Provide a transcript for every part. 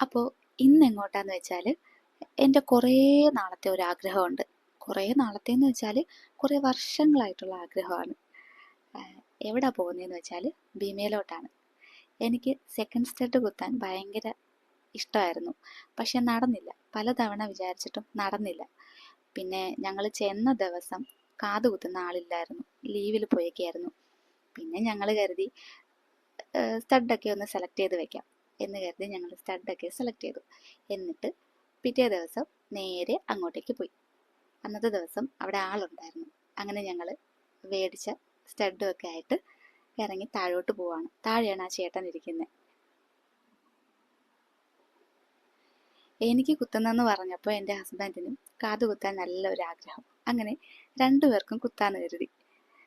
അപ്പോൾ ഇന്ന് എങ്ങോട്ടാന്ന് വെച്ചാൽ എൻ്റെ കുറേ നാളത്തെ ഒരു ആഗ്രഹമുണ്ട്. കുറേ നാളത്തേന്ന് വെച്ചാൽ കുറേ വർഷങ്ങളായിട്ടുള്ള ആഗ്രഹമാണ്. എവിടെ പോകുന്നതെന്ന് വെച്ചാൽ ഭീമയിലോട്ടാണ്. എനിക്ക് സെക്കൻഡ് സ്റ്റഡ് കുത്താൻ ഭയങ്കര ഇഷ്ടമായിരുന്നു. പക്ഷെ നടന്നില്ല. പലതവണ വിചാരിച്ചിട്ടും നടന്നില്ല. പിന്നെ ഞങ്ങൾ ചെന്ന ദിവസം കാത് കുത്തുന്ന ആളില്ലായിരുന്നു. ലീവിൽ പോയേക്കായിരുന്നു. പിന്നെ ഞങ്ങൾ കരുതി സ്റ്റഡൊക്കെ ഒന്ന് സെലക്ട് ചെയ്ത് വെക്കാം എന്ന് കരുതി ഞങ്ങൾ സ്റ്റഡൊക്കെ സെലക്ട് ചെയ്തു. എന്നിട്ട് പിറ്റേ ദിവസം നേരെ അങ്ങോട്ടേക്ക് പോയി. അന്നത്തെ ദിവസം അവിടെ ആളുണ്ടായിരുന്നു. അങ്ങനെ ഞങ്ങൾ മേടിച്ച സ്റ്റഡും ഒക്കെ ആയിട്ട് ഇറങ്ങി താഴോട്ട് പോവാണ്. താഴെയാണ് ആ ചേട്ടൻ ഇരിക്കുന്നത്. എനിക്ക് കുത്തുന്നെന്ന് പറഞ്ഞപ്പോൾ എൻ്റെ ഹസ്ബൻഡിനും കാത് കുത്താൻ നല്ലൊരു ആഗ്രഹം. അങ്ങനെ രണ്ടുപേർക്കും കുത്താന്ന് കരുതി.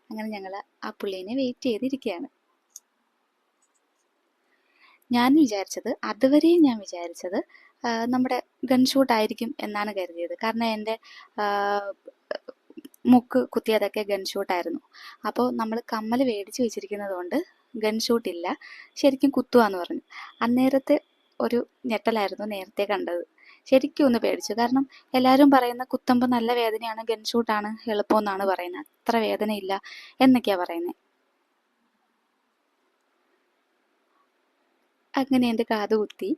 അങ്ങനെ ഞങ്ങൾ ആ പുള്ളീനെ വെയിറ്റ് ചെയ്തിരിക്കുകയാണ്. അതുവരെയും ഞാൻ വിചാരിച്ചത് നമ്മുടെ ഗൺ ഷൂട്ട് ആയിരിക്കും എന്നാണ് കരുതിയത്. കാരണം എൻ്റെ മുക്ക് കുത്തിയതൊക്കെ ഗൺ ഷൂട്ടായിരുന്നു. അപ്പോൾ നമ്മൾ കമ്മൽ മേടിച്ച് വെച്ചിരിക്കുന്നത് കൊണ്ട് ഗൺ ഷൂട്ട് ഇല്ല, ശരിക്കും കുത്തുവാന്ന് പറഞ്ഞു. അന്നേരത്തെ ഒരു ഞെട്ടലായിരുന്നു നേരത്തെ കണ്ടത്. ശരിക്കും ഒന്ന് പേടിച്ചു. കാരണം എല്ലാവരും പറയുന്ന കുത്തുമ്പോൾ നല്ല വേദനയാണ്, ഗൺ ഷൂട്ടാണ് എളുപ്പമെന്നാണ് പറയുന്നത്. അത്ര വേദനയില്ല എന്നൊക്കെയാണ് പറയുന്നത്. അങ്ങനെ എൻ്റെ കാത് കുത്തി.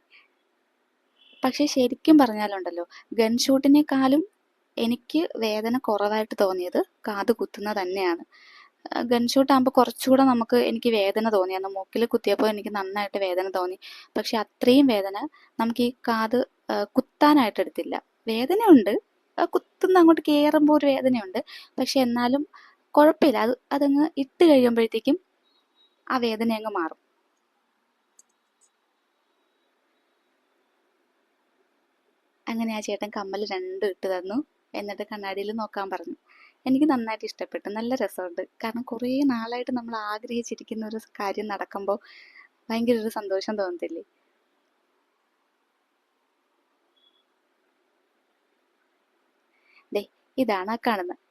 പക്ഷെ ശരിക്കും പറഞ്ഞാലുണ്ടല്ലോ, ഗൺ ഷൂട്ടിനേക്കാളും എനിക്ക് വേദന കുറവായിട്ട് തോന്നിയത് കാത് കുത്തുന്നത് തന്നെയാണ്. ഗൺ ഷൂട്ട് ആകുമ്പോൾ കുറച്ചുകൂടെ എനിക്ക് വേദന തോന്നിയായിരുന്നു. മൂക്കിൽ കുത്തിയപ്പോൾ എനിക്ക് നന്നായിട്ട് വേദന തോന്നി. പക്ഷെ അത്രയും വേദന നമുക്ക് ഈ കാത് കുത്താനായിട്ട് എടുത്തില്ല. വേദനയുണ്ട്, കുത്തുന്ന അങ്ങോട്ട് കയറുമ്പോൾ ഒരു വേദനയുണ്ട്. പക്ഷെ എന്നാലും കുഴപ്പമില്ല. അതങ്ങ് ഇട്ട് കഴിയുമ്പോഴത്തേക്കും ആ വേദന അങ്ങ് മാറും. അങ്ങനെ ആ ചേട്ടൻ കമ്മൽ രണ്ടും ഇട്ട് തന്നു. എന്നിട്ട് കണ്ണാടിയിൽ നോക്കാൻ പറഞ്ഞു. എനിക്ക് നന്നായിട്ട് ഇഷ്ടപ്പെട്ടു. നല്ല രസമുണ്ട്. കാരണം കുറേ നാളായിട്ട് നമ്മൾ ആഗ്രഹിച്ചിരിക്കുന്ന ഒരു കാര്യം നടക്കുമ്പോൾ ഭയങ്കര ഒരു സന്തോഷം തോന്നത്തില്ലേ? ദേ, ഇതാണ് ആ കാണുന്നത്.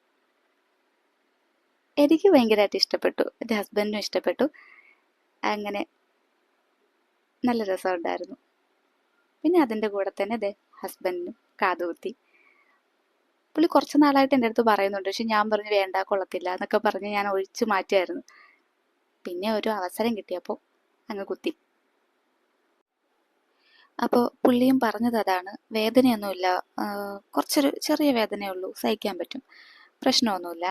എനിക്ക് ഭയങ്കരമായിട്ട് ഇഷ്ടപ്പെട്ടു. എൻ്റെ ഹസ്ബൻഡിനും ഇഷ്ടപ്പെട്ടു. അങ്ങനെ നല്ല രസമുണ്ടായിരുന്നു. പിന്നെ അതിൻ്റെ കൂടെ തന്നെ ഹസ്ബൻഡിനും കാതുകുത്തി. പുള്ളി കുറച്ച് നാളായിട്ട് എൻ്റെ അടുത്ത് പറയുന്നുണ്ട്. പക്ഷെ ഞാൻ പറഞ്ഞു വേണ്ട, കൊള്ളത്തില്ല എന്നൊക്കെ പറഞ്ഞ് ഞാൻ ഒഴിച്ചു മാറ്റിയായിരുന്നു. പിന്നെ ഒരു അവസരം കിട്ടിയപ്പോൾ അങ്ങ് കുത്തി. അപ്പോൾ പുള്ളിയും പറഞ്ഞത് അതാണ്, വേദനയൊന്നുമില്ല, കുറച്ചൊരു ചെറിയ വേദനയേ ഉള്ളൂ, സഹിക്കാൻ പറ്റും, പ്രശ്നമൊന്നുമില്ല.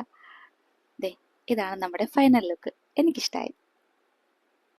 ദേ, ഇതാണ് നമ്മുടെ ഫൈനൽ ലുക്ക്. എനിക്കിഷ്ടമായി.